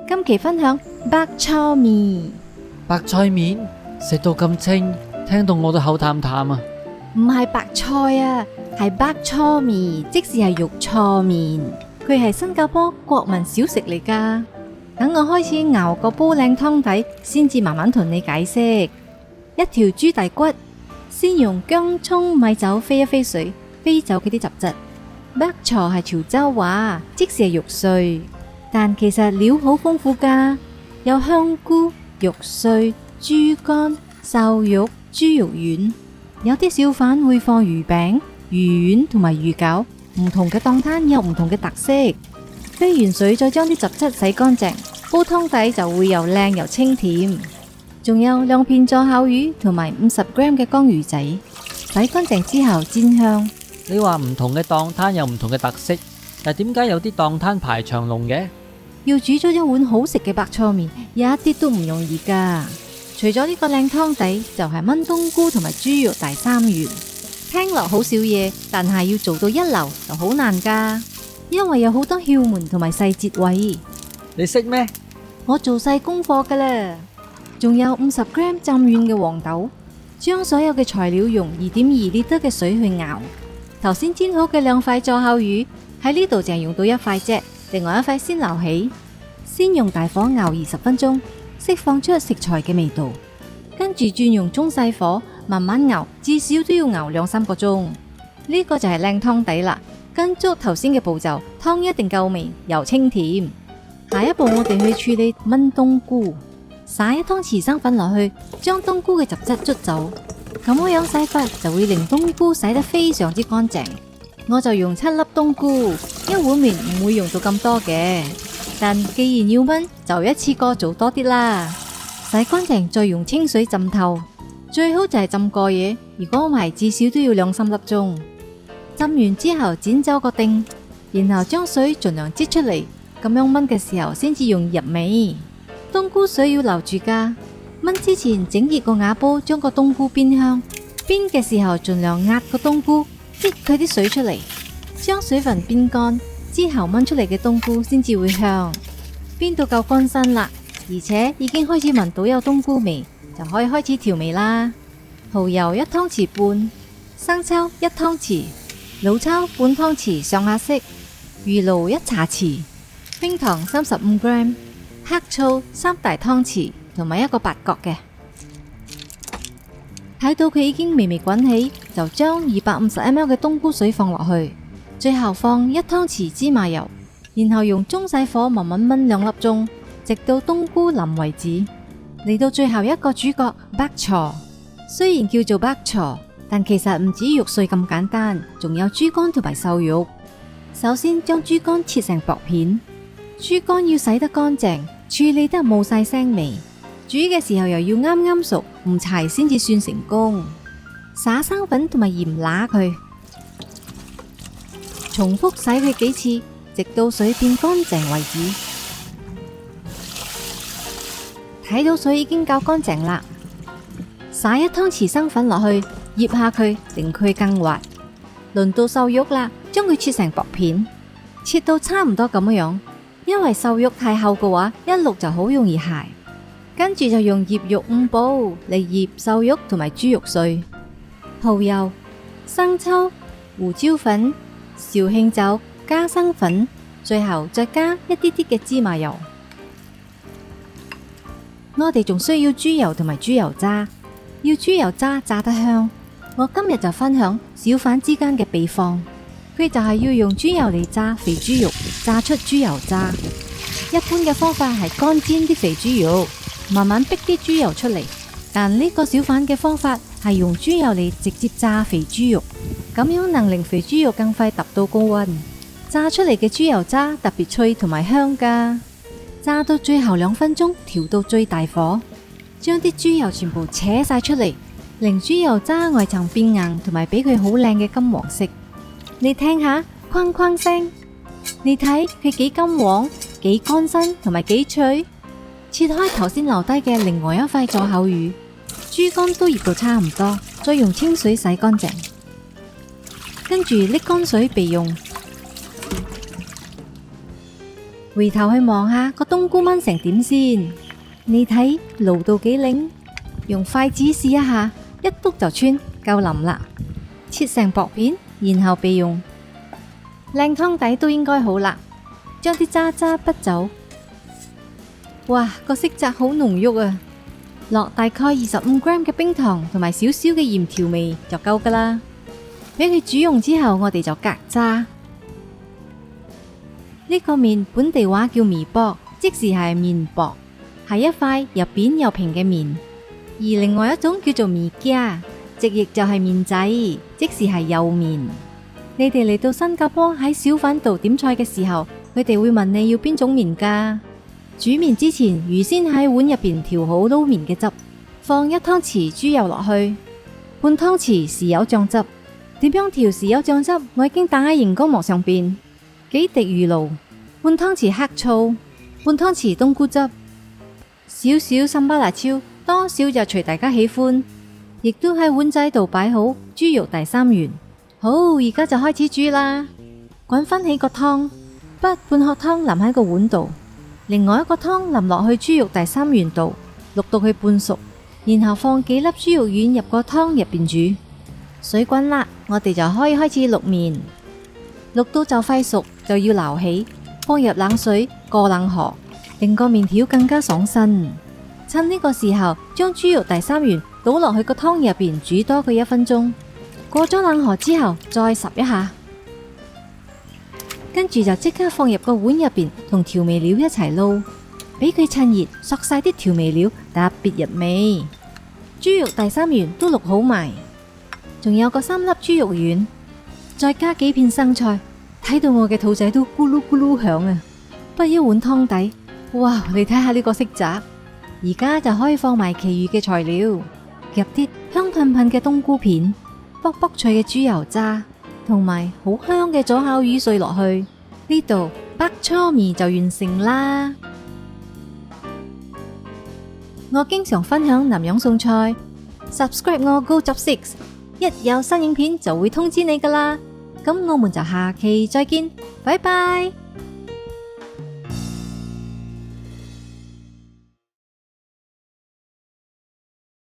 今期分享白菜麵。白菜麵食到咁清，聽到我都口淡淡啊！唔係白菜啊，係白菜麵，即是係肉菜麵。佢係新加坡國民小食嚟噶。等我開始熬個煲靚湯底，先至慢慢同你解釋。一條豬大骨，先用薑蔥米酒飛一飛水，飛走佢啲雜質。白菜係潮州話，即是係肉碎，但其實料好豐富噶，有香菇、肉碎、豬肝、瘦肉、豬肉丸。有啲小販會放魚餅、魚丸同埋魚餃，唔同嘅檔攤有唔同嘅特色。飛完水再將啲雜質洗乾淨，煲湯底就會又靚又清甜。仲有2片佐烤魚同埋50g嘅江魚仔，洗乾淨之後煎香。你話唔同嘅檔攤有唔同嘅特色，但係點解有啲檔攤排長龍嘅？要煮咗一碗好食嘅白菜麵，有一啲都唔容易噶。除咗呢個靚湯底，就係炆冬菇同埋豬肉大三元。聽落好少嘢，但係要做到一流就好難噶，因為有好多竅門同埋細節位。你識咩？我做晒功課噶啦。仲有50g 浸軟嘅黃豆，將所有嘅材料用2.2L嘅水去熬。頭先煎好嘅2塊佐烤魚喺呢度淨係用到1塊啫，另外1塊先撈起。先用大火熬20分鐘，釋放出食材嘅味道。跟住轉用中細火慢慢熬，至少都要熬2-3個鐘。呢個就係靚湯底啦。跟足頭先嘅步驟，湯一定夠味又清甜。下一步我哋去處理炆冬菇。灑1湯匙生粉落去，將冬菇嘅雜質捽走。咁樣洗法就會令冬菇洗得非常之乾淨。我就用7粒冬菇，一碗麵唔會用到咁多嘅。但既然要炆，就一次過做多啲啦。洗乾淨再用清水浸透，最好就係浸過夜。如果唔係，至少都要2-3粒鐘。浸完之後剪走個丁，然後將水盡量擠出嚟。咁樣炆嘅時候先至用入味。冬菇水要留住噶，炆之前整熱個瓦煲，將個冬菇煸香。煸嘅時候盡量壓個冬菇，擠佢啲水出嚟，將水分煸乾之後炆出嚟嘅冬菇先至會香。煸到夠乾身啦，而且已經開始聞到有冬菇味，就可以開始調味啦。蠔油1湯匙半，生抽1湯匙，老抽半湯匙上下色，魚露1茶匙，冰糖35g，黑醋3大湯匙，同埋1個八角嘅。睇到佢已經微微滾起，就將250ml 嘅冬菇水放落去，最後放1湯匙芝麻油，然後用中細火慢慢燜2粒鐘，直到冬菇腍為止。嚟到最後一個主角白菜，雖然叫做白菜，但其實唔止肉碎咁簡單，仲有豬肝同埋瘦肉。首先將豬肝切成薄片，豬肝要洗得乾淨，處理得冇晒腥味。煮嘅時候又要啱啱熟，唔柴先至算成功。灑生粉同埋鹽揦佢，重複洗佢幾次，直到水變乾淨為止。睇到水已經夠乾淨啦，灑1湯匙生粉落去，醃下佢，令佢更滑。輪到瘦肉啦，將佢切成薄片，切到差唔多咁樣，因為瘦肉太厚嘅話，一淥就好容易柴。跟住就用醃肉5寶嚟醃瘦肉同埋豬肉碎，蠔油、生抽、胡椒粉、紹興酒加生粉，最後再加一啲啲嘅芝麻油。我哋仲需要豬油同埋豬油渣，要豬油渣炸得香。我今日就分享小販之間嘅秘方，佢就係要用豬油嚟炸肥豬肉，炸出豬油渣。一般嘅方法係乾煎啲肥豬肉，慢慢逼啲豬油出嚟，但呢個小販嘅方法係用豬油嚟直接炸肥豬肉，咁樣能令肥豬肉更快達到高溫，炸出嚟嘅豬油渣特別脆同埋香噶。炸到最後2分鐘，調到最大火，將啲豬油全部扯晒出嚟，令豬油渣外層變硬，同埋俾佢好靚嘅金黃色。你聽下哐哐聲，你睇佢幾金黃、幾乾身同埋幾脆。切開頭先留低嘅另外1塊佐烤魚，豬肝都醃到差唔多，再用清水洗乾淨，跟住瀝乾水備用。回頭去望下個冬菇炆成點先。你睇爐度幾靚，用筷子試一下，一篤就穿，夠腍啦。切成薄片，然後備用。靚湯底都應該好啦，將啲渣渣滗走。哇，個色澤好濃郁啊！落大概25g嘅冰糖同埋少少嘅鹽調味就夠噶啦。俾佢煮溶之後，我哋就隔渣。呢個麵本地話叫麵薄，即是係麵薄，係一塊又扁又平嘅麵。而另外一種叫做麵夾，直譯就係麵仔，即是係幼麵。你哋嚟到新加坡喺小販度點菜嘅時候，佢哋會問你要邊種麵噶？煮麵之前，預先喺碗入邊調好撈麵嘅汁，放1湯匙豬油落去，半湯匙豉油醬汁。點樣調豉油醬汁？我已經打喺熒光幕上邊。幾滴魚露，半湯匙黑醋，半湯匙冬菇汁，少少森巴辣椒，多少就隨大家喜歡。亦都喺碗仔度擺好豬肉第3元。好，而家就開始煮啦。滾翻起個湯，滗半殼湯淋喺個碗度。另外一個湯淋落去豬肉第3元度，淥到佢半熟，然後放幾粒豬肉丸入個湯入邊煮。水滾啦，我哋就可以開始淥麵。淥到就快熟，就要撈起，放入冷水過冷河，令個麵條更加爽身。趁呢個時候，將豬肉第3元倒落去個湯入邊煮多佢1分鐘。過咗冷河之後，再烚一下。跟住就即刻放入個碗入邊，同調味料一齊撈，俾佢趁熱索晒啲調味料，特別入味。豬肉第3元都淥好埋，仲有個3粒豬肉丸，再加幾片生菜，睇到我嘅肚仔都咕嚕咕嚕響啊！不一碗湯底，哇！你睇下呢個色澤，而家就可以放埋其餘嘅材料，入啲香噴噴嘅冬菇片，卜卜脆嘅豬油渣。同埋好香嘅左烤魚碎落去，呢度北初味就完成啦。我經常分享南洋餸菜 ，subscribe 我 Go Job 6，一有新影片就會通知你噶啦。咁我們就下期再見，拜拜。